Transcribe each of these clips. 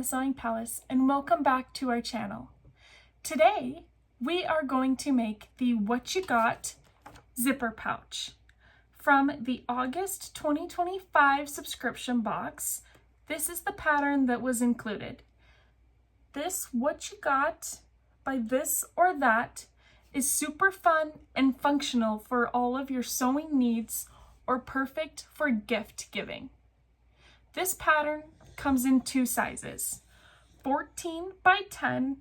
the Sewing Palace and welcome back to our channel. Today we are going to make the Whatcha Got zipper pouch. From the August 2025 subscription box, this is the pattern that was included. This Whatcha Got by This or That is super fun and functional for all of your sewing needs or perfect for gift giving. This pattern comes in two sizes, 14 by 10,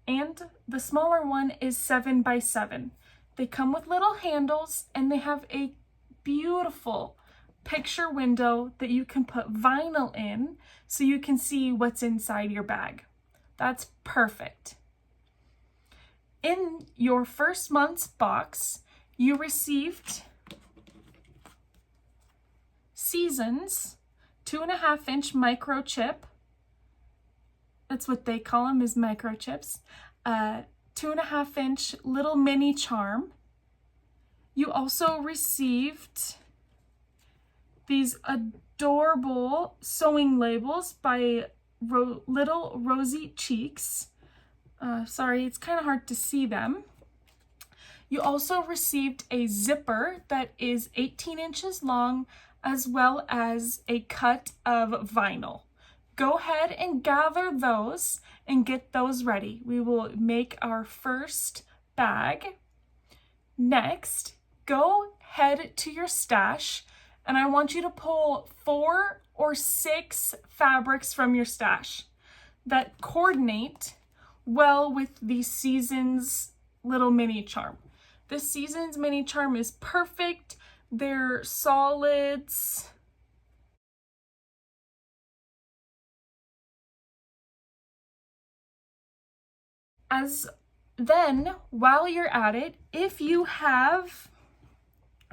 and the smaller one is 7 by 7. They come with little handles and they have a beautiful picture window that you can put vinyl in so you can see what's inside your bag. That's perfect. In your first month's box, you received Seasons 2.5-inch microchip. That's what they call them, is microchips. 2.5-inch little mini charm. You also received these adorable sewing labels by Little Rosy Cheeks. Sorry, it's kind of hard to see them. You also received a zipper that is 18 inches long, as well as a cut of vinyl. Go ahead and gather those and get those ready. We will make our first bag. Next, go head to your stash and I want you to pull 4 or 6 fabrics from your stash that coordinate well with the Seasons little mini charm. This Seasons mini charm is perfect. They're solids. Then, while you're at it, if you have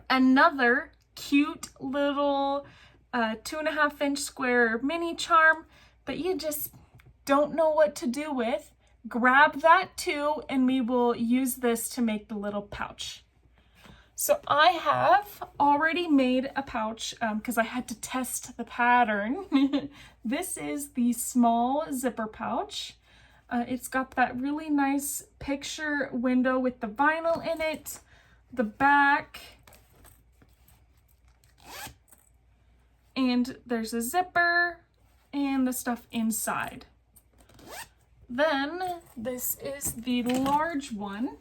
another cute little 2.5-inch square mini charm that you just don't know what to do with, grab that too, and we will use this to make the little pouch. So I have already made a pouch because I had to test the pattern. This is the small zipper pouch. It's got that really nice picture window with the vinyl in it, the back, and there's a zipper and the stuff inside. Then this is the large one.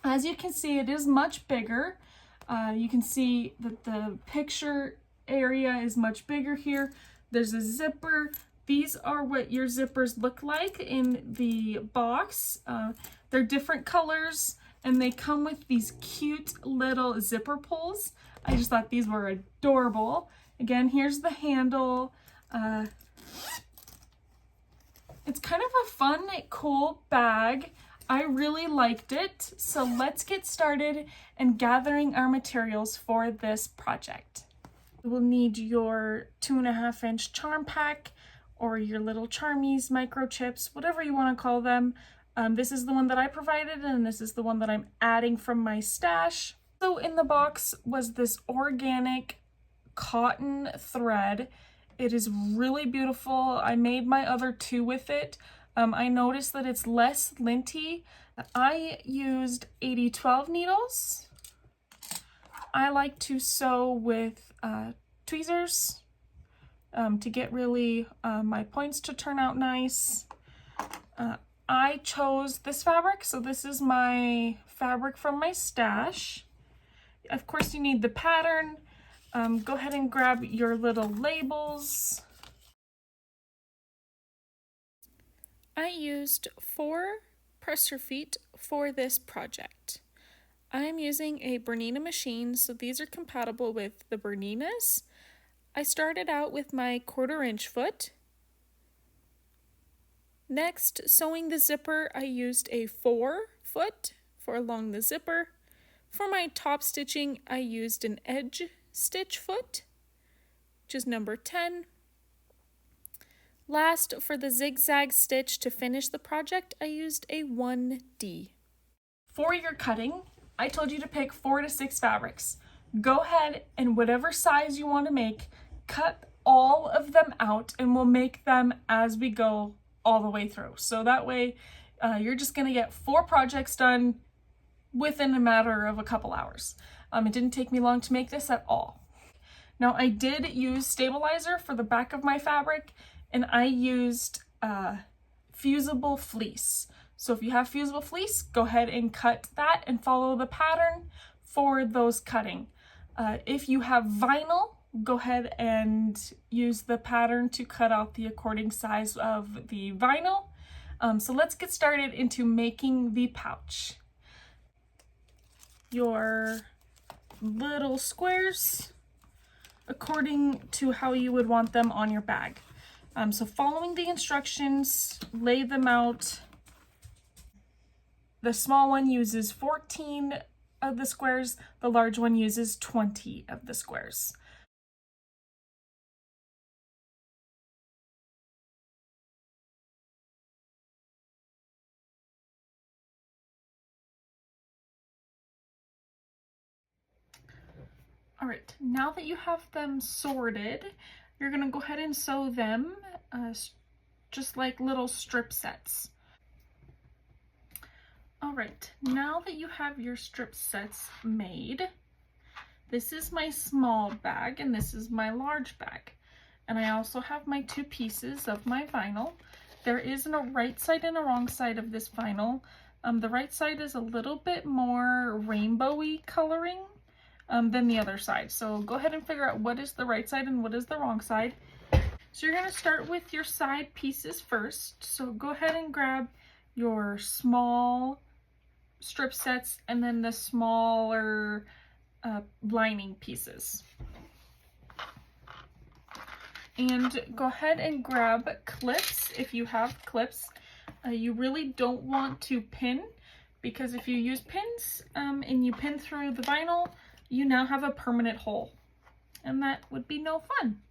As you can see, it is much bigger. You can see that the picture area is much bigger here. There's a zipper. These are what your zippers look like in the box. They're different colors and they come with these cute little zipper pulls. I just thought these were adorable. Again, here's the handle. It's kind of a fun, cool bag. I really liked it, so let's get started and gathering our materials for this project. We'll need your 2.5-inch charm pack or your little charmies, microchips, whatever you want to call them. This is the one that I provided and this is the one that I'm adding from my stash. So in the box was this organic cotton thread. It is really beautiful. I made my other two with it. I noticed that it's less linty. I used 80-12 needles. I like to sew with tweezers to get really my points to turn out nice. I chose this fabric, so this is my fabric from my stash. Of course, you need the pattern. Go ahead and grab your little labels. I used 4 presser feet for this project. I'm using a Bernina machine, so these are compatible with the Berninas. I started out with my 1/4-inch foot. Next, sewing the zipper, I used a 4 foot for along the zipper. For my top stitching, I used an edge stitch foot, which is number 10. Last, for the zigzag stitch to finish the project, I used a 1D. For your cutting, I told you to pick 4 to 6 fabrics. Go ahead and whatever size you want to make, cut all of them out and we'll make them as we go all the way through. So that way you're just gonna get 4 projects done within a matter of a couple hours. It didn't take me long to make this at all. Now I did use stabilizer for the back of my fabric, and I used fusible fleece. So if you have fusible fleece, go ahead and cut that and follow the pattern for those cutting. If you have vinyl, go ahead and use the pattern to cut out the according size of the vinyl. So let's get started into making the pouch. Your little squares according to how you would want them on your bag. So following the instructions, lay them out. The small one uses 14 of the squares, the large one uses 20 of the squares. All right, now that you have them sorted, you're gonna go ahead and sew them just like little strip sets. All right, now that you have your strip sets made, this is my small bag and this is my large bag. And I also have my 2 pieces of my vinyl. There is a right side and a wrong side of this vinyl. The right side is a little bit more rainbowy coloring than the other side. So go ahead and figure out what is the right side and what is the wrong side. So you're gonna start with your side pieces first. So go ahead and grab your small strip sets and then the smaller lining pieces. And go ahead and grab clips if you have clips. You really don't want to pin, because if you use pins and you pin through the vinyl, you now have a permanent hole, and that would be no fun.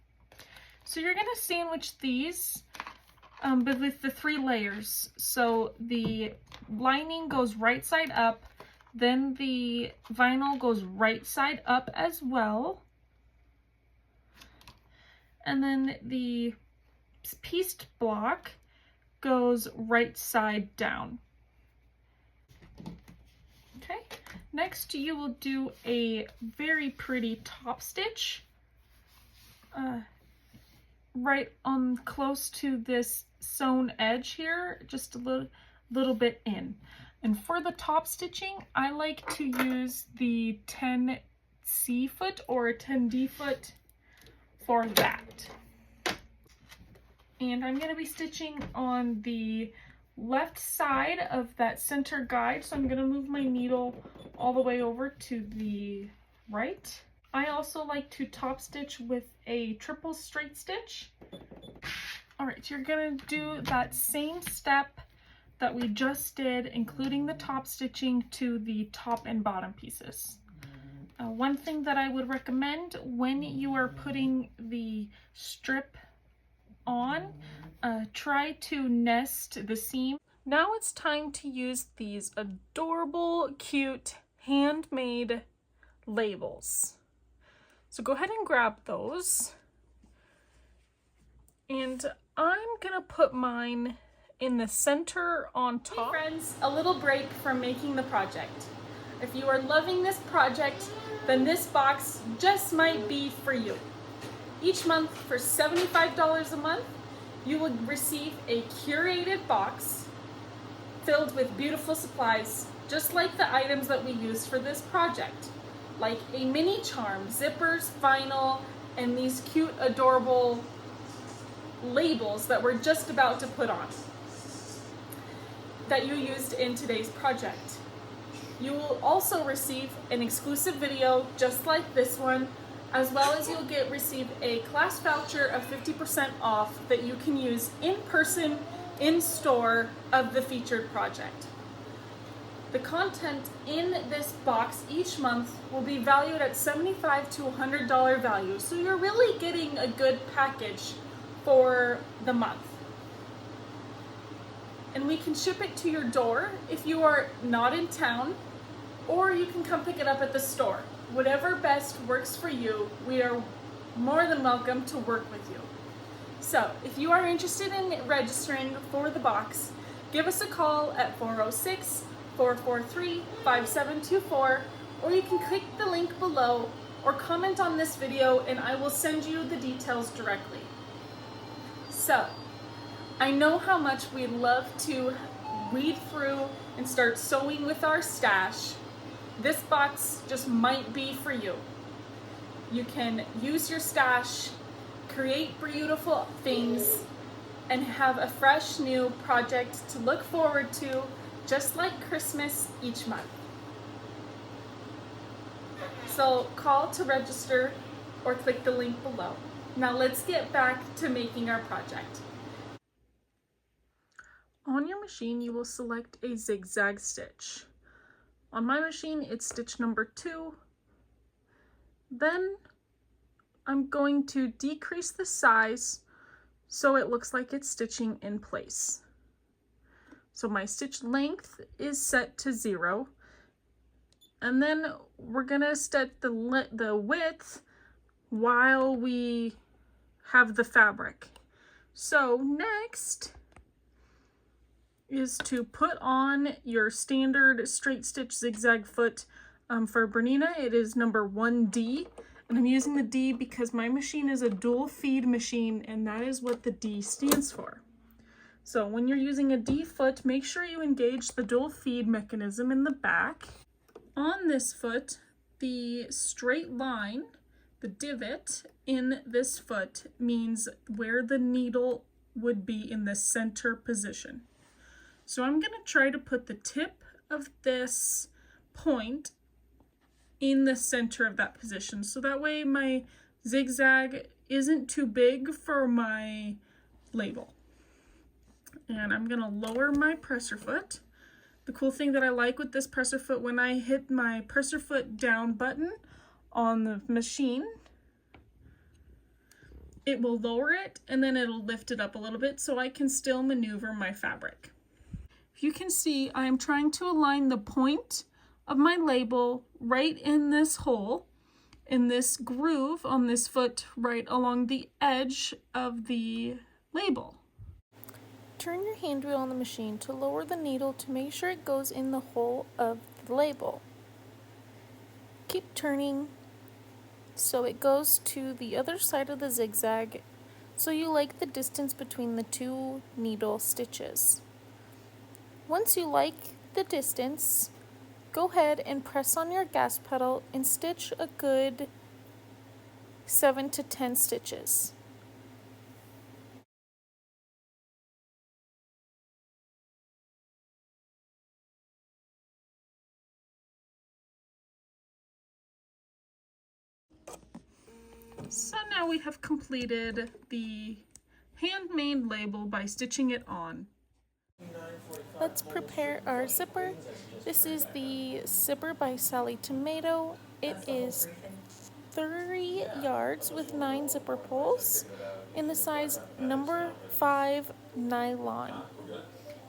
So you're gonna sandwich these but with the 3 layers. So the lining goes right side up, then the vinyl goes right side up as well, and then the pieced block goes right side down. Okay, next you will do a very pretty top stitch right on close to this sewn edge here, just a little bit in. And for the top stitching, I like to use the 10C foot or a 10D foot for that. And I'm going to be stitching on the left side of that center guide, so I'm going to move my needle all the way over to the right. I also like to top stitch with a triple straight stitch. All right, you're going to do that same step that we just did, including the top stitching, to the top and bottom pieces. One thing that I would recommend when you are putting the strip on, try to nest the seam. Now it's time to use these adorable, cute, handmade labels. So go ahead and grab those. And I'm gonna put mine in the center on top. Hey friends, a little break from making the project. If you are loving this project, then this box just might be for you. Each month for $75 a month, you will receive a curated box filled with beautiful supplies, just like the items that we use for this project, like a mini charm, zippers, vinyl, and these cute, adorable labels that we're just about to put on that you used in today's project. You will also receive an exclusive video just like this one, as well as you'll receive a class voucher of 50% off that you can use in person, in store of the featured project. The content in this box each month will be valued at $75 to $100 value, so you're really getting a good package for the month. And we can ship it to your door if you are not in town, or you can come pick it up at the store. Whatever best works for you, we are more than welcome to work with you. So if you are interested in registering for the box, give us a call at 406-443-5724, or you can click the link below or comment on this video and I will send you the details directly. So, I know how much we love to weed through and start sewing with our stash. This box just might be for you. You can use your stash, create beautiful things, and have a fresh new project to look forward to, just like Christmas each month. So call to register or click the link below. Now let's get back to making our project. On your machine, you will select a zigzag stitch. On my machine, it's stitch number 2. Then I'm going to decrease the size so it looks like it's stitching in place. So my stitch length is set to 0. And then we're gonna set the width while we have the fabric. So next is to put on your standard straight stitch zigzag foot. For Bernina, it is number 1D, and I'm using the D because my machine is a dual feed machine, and that is what the D stands for. So when you're using a D foot, make sure you engage the dual feed mechanism in the back. On this foot, the straight line, the divot in this foot, means where the needle would be in the center position. So I'm going to try to put the tip of this point in the center of that position, so that way my zigzag isn't too big for my label. And I'm going to lower my presser foot. The cool thing that I like with this presser foot, when I hit my presser foot down button on the machine, it will lower it and then it'll lift it up a little bit so I can still maneuver my fabric. If you can see, I am trying to align the point of my label right in this hole, in this groove on this foot, right along the edge of the label. Turn your hand wheel on the machine to lower the needle to make sure it goes in the hole of the label. Keep turning so it goes to the other side of the zigzag, so you like the distance between the 2 needle stitches. Once you like the distance, go ahead and press on your gas pedal and stitch a good 7 to 10 stitches. So now we have completed the handmade label by stitching it on. Let's prepare our zipper. This is the Zippper by Sally Tomato. It is 30 yards with 9 zipper pulls in the size number 5 nylon.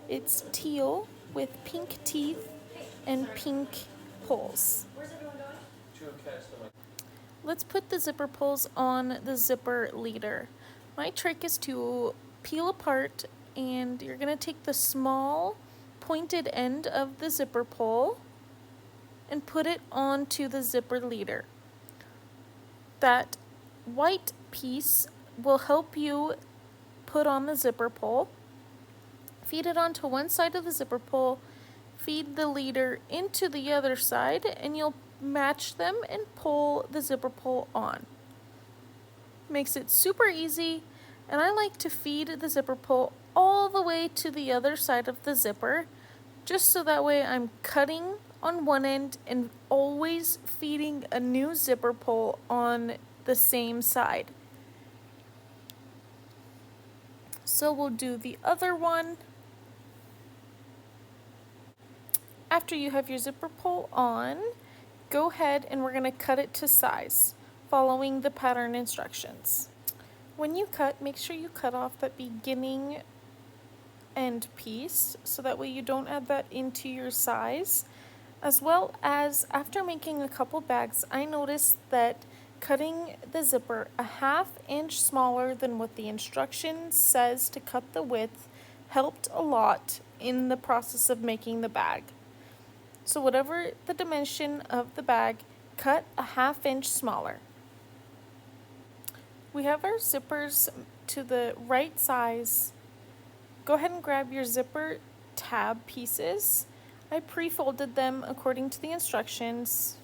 It's teal with pink teeth and pink pulls. Let's put the zipper pulls on the zipper leader. My trick is to peel apart, and you're going to take the small pointed end of the zipper pull and put it onto the zipper leader. That white piece will help you put on the zipper pull. Feed it onto one side of the zipper pull, feed the leader into the other side, and you'll match them and pull the zipper pull on. Makes it super easy, and I like to feed the zipper pull all the way to the other side of the zipper, just so that way I'm cutting on one end and always feeding a new zipper pull on the same side. So we'll do the other one. After you have your zipper pull on, go ahead and we're going to cut it to size, following the pattern instructions. When you cut, make sure you cut off that beginning end piece, so that way you don't add that into your size. As well as, after making a couple bags, I noticed that Cutting the zipper a 1/2 inch smaller than what the instruction says to cut the width helped a lot in the process of making the bag. So whatever the dimension of the bag, cut a 1/2 inch smaller. We have our zippers to the right size. Go ahead and grab your zipper tab pieces. I pre-folded them according to the instructions.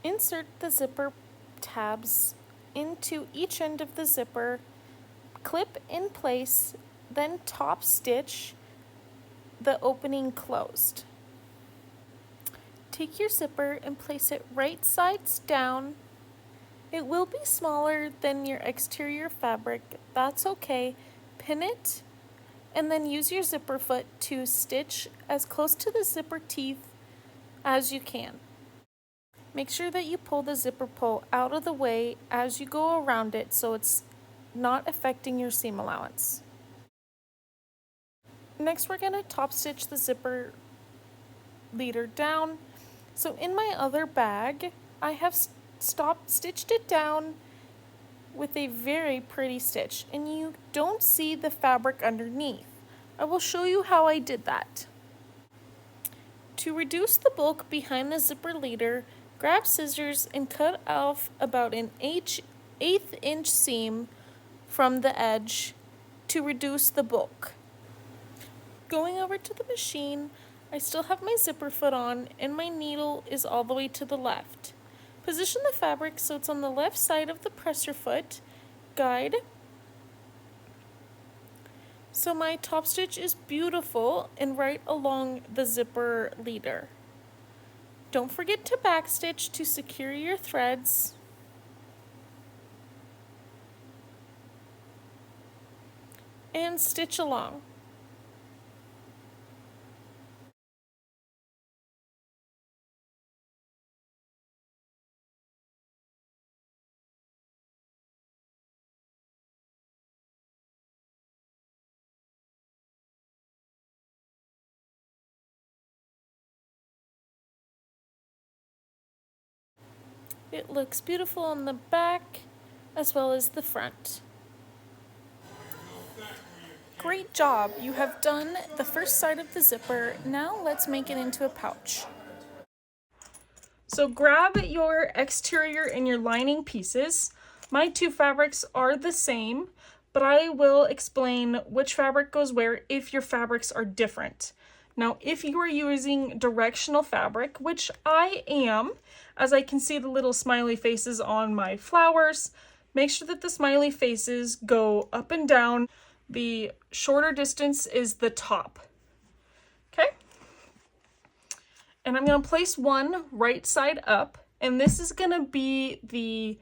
Insert the zipper tabs into each end of the zipper, clip in place, then top stitch the opening closed. Take your zipper and place it right sides down. It will be smaller than your exterior fabric, that's okay. Pin it and then use your zipper foot to stitch as close to the zipper teeth as you can. Make sure that you pull the zipper pull out of the way as you go around it so it's not affecting your seam allowance. Next, we're going to top stitch the zipper leader down. So in my other bag, I have stitched it down with a very pretty stitch, and you don't see the fabric underneath. I will show you how I did that. To reduce the bulk behind the zipper leader, grab scissors and cut off about an 1/8 inch seam from the edge to reduce the bulk. Going over to the machine, I still have my zipper foot on and my needle is all the way to the left. Position the fabric so it's on the left side of the presser foot guide. So my top stitch is beautiful and right along the zipper leader. Don't forget to backstitch to secure your threads. And stitch along. It looks beautiful on the back as well as the front. Great job! You have done the first side of the zipper. Now let's make it into a pouch. So grab your exterior and your lining pieces. My two fabrics are the same, but I will explain which fabric goes where if your fabrics are different. Now, if you are using directional fabric, which I am, as I can see the little smiley faces on my flowers, make sure that the smiley faces go up and down. The shorter distance is the top. Okay? And I'm going to place one right side up, and this is going to be the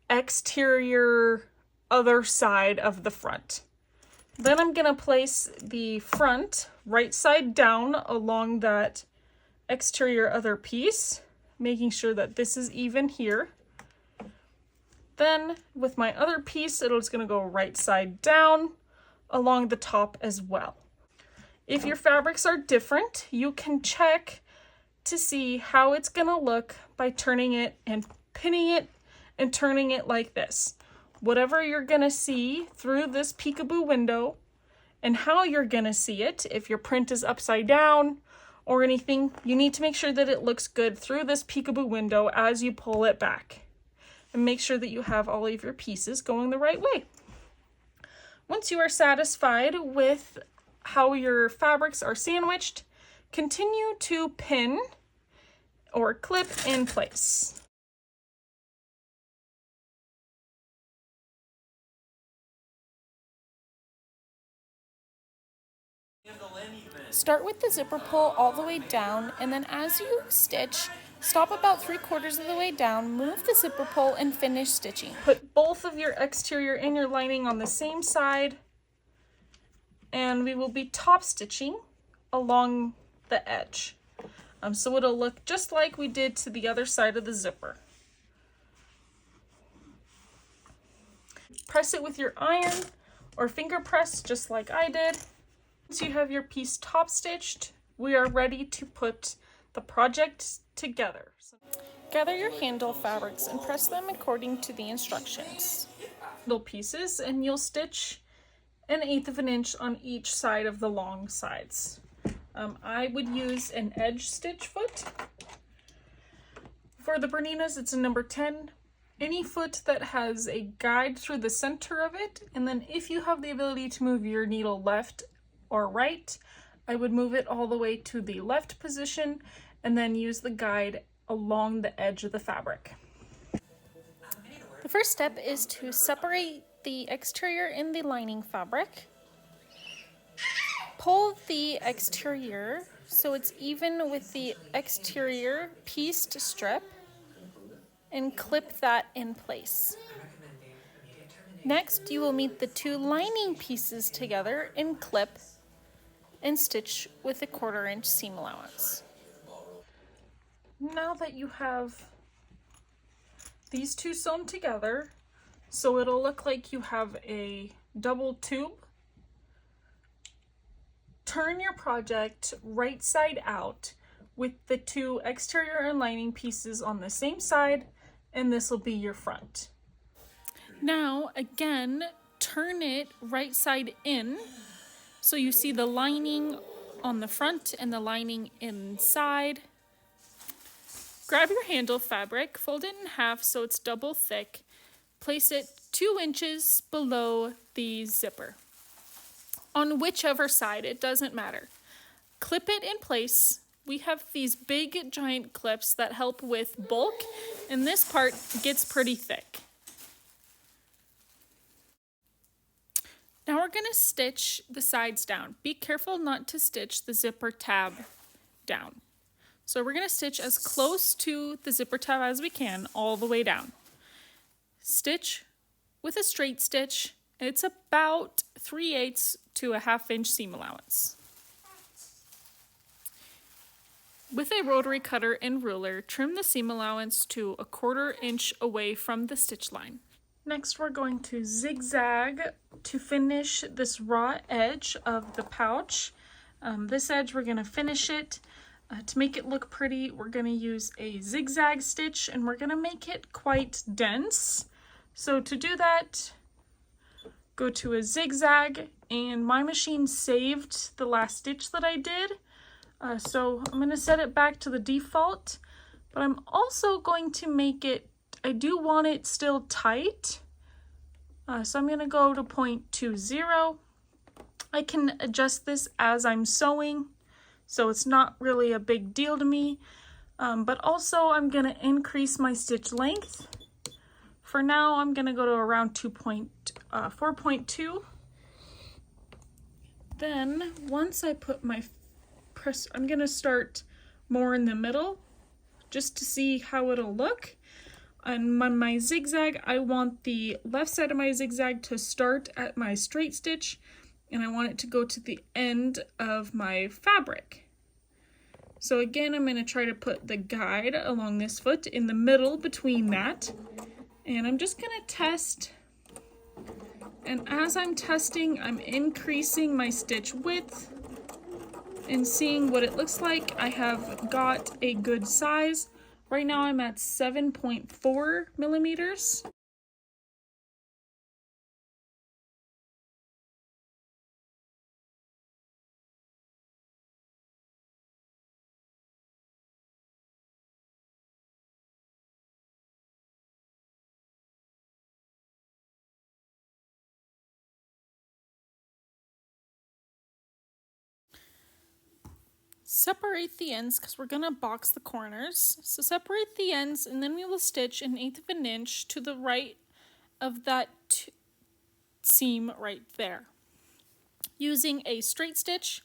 exterior other side of the front. Then I'm going to place the front right side down along that exterior other piece, making sure that this is even here. Then with my other piece, it's going to go right side down along the top as well. If your fabrics are different, you can check to see how it's going to look by turning it and pinning it and turning it like this. Whatever you're going to see through this peekaboo window and how you're going to see it, if your print is upside down or anything, you need to make sure that it looks good through this peekaboo window as you pull it back. And make sure that you have all of your pieces going the right way. Once you are satisfied with how your fabrics are sandwiched, continue to pin or clip in place. Start with the zipper pull all the way down, and then as you stitch, stop about 3/4 of the way down, move the zipper pull, and finish stitching. Put both of your exterior and your lining on the same side, and we will be top stitching along the edge. So it'll look just like we did to the other side of the zipper. Press it with your iron or finger press just like I did. Once you have your piece top stitched, we are ready to put the project together. Gather your handle fabrics and press them according to the instructions. Little pieces, and you'll stitch 1/8 of an inch on each side of the long sides. I would use an edge stitch foot. For the Berninas, it's a number 10. Any foot that has a guide through the center of it, and then if you have the ability to move your needle left or right, I would move it all the way to the left position and then use the guide along the edge of the fabric. The first step is to separate the exterior and the lining fabric. Pull the exterior so it's even with the exterior pieced strip and clip that in place. Next, you will meet the two lining pieces together and clip and stitch with a 1/4 inch seam allowance. Now that you have these two sewn together, so it'll look like you have a double tube, turn your project right side out with the two exterior and lining pieces on the same side, and this will be your front. Now, again, turn it right side in so you see the lining on the front and the lining inside. Grab your handle fabric, fold it in half so it's double thick. Place it 2 inches below the zipper. On whichever side, it doesn't matter. Clip it in place. We have these big giant clips that help with bulk, and this part gets pretty thick. Now we're going to stitch the sides down. Be careful not to stitch the zipper tab down. So we're going to stitch as close to the zipper tab as we can all the way down. Stitch with a straight stitch. It's about 3/8 to a 1/2 inch seam allowance. With a rotary cutter and ruler, trim the seam allowance to a 1/4 inch away from the stitch line. Next, we're going to zigzag to finish this raw edge of the pouch. This edge, we're going to finish it. To make it look pretty, we're going to use a zigzag stitch, and we're going to make it quite dense. So to do that, go to a zigzag, and my machine saved the last stitch that I did. So I'm going to set it back to the default, but I'm also going to make it, I do want it still tight. So I'm going to go to 0.20. I can adjust this as I'm sewing, so it's not really a big deal to me. But also I'm going to increase my stitch length. For now, I'm going to go to around 4.2. Then once I put my press, I'm going to start more in the middle just to see how it'll look. And my zigzag, I want the left side of my zigzag to start at my straight stitch, and I want it to go to the end of my fabric. So again, I'm going to try to put the guide along this foot in the middle between that. And I'm just going to test. And as I'm testing, I'm increasing my stitch width and seeing what it looks like. I have got a good size. Right now I'm at 7.4 millimeters. Separate the ends because we're going to box the corners. So separate the ends, and then we will stitch 1/8 of an inch to the right of that seam right there. Using a straight stitch,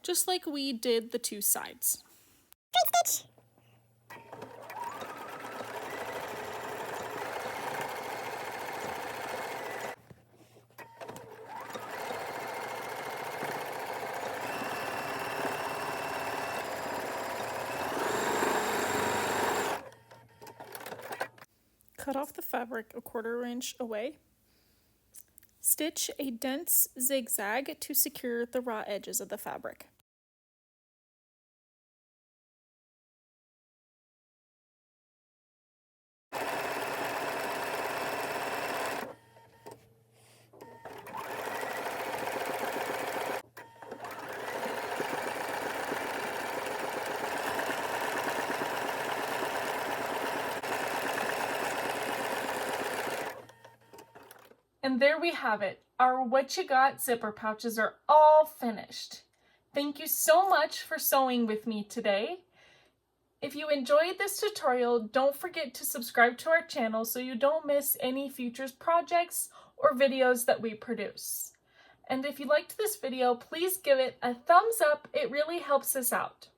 just like we did the two sides. Straight stitch. Cut off the fabric a 1/4 inch away. Stitch a dense zigzag to secure the raw edges of the fabric. And there we have it. Our Whatcha Got zipper pouches are all finished. Thank you so much for sewing with me today. If you enjoyed this tutorial, don't forget to subscribe to our channel so you don't miss any future projects or videos that we produce. And if you liked this video, please give it a thumbs up. It really helps us out.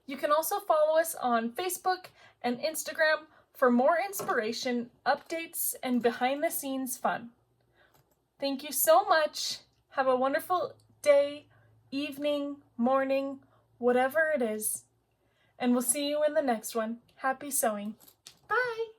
You can also follow us on Facebook and Instagram for more inspiration, updates, and behind-the-scenes fun. Thank you so much. Have a wonderful day, evening, morning, whatever it is. And we'll see you in the next one. Happy sewing. Bye!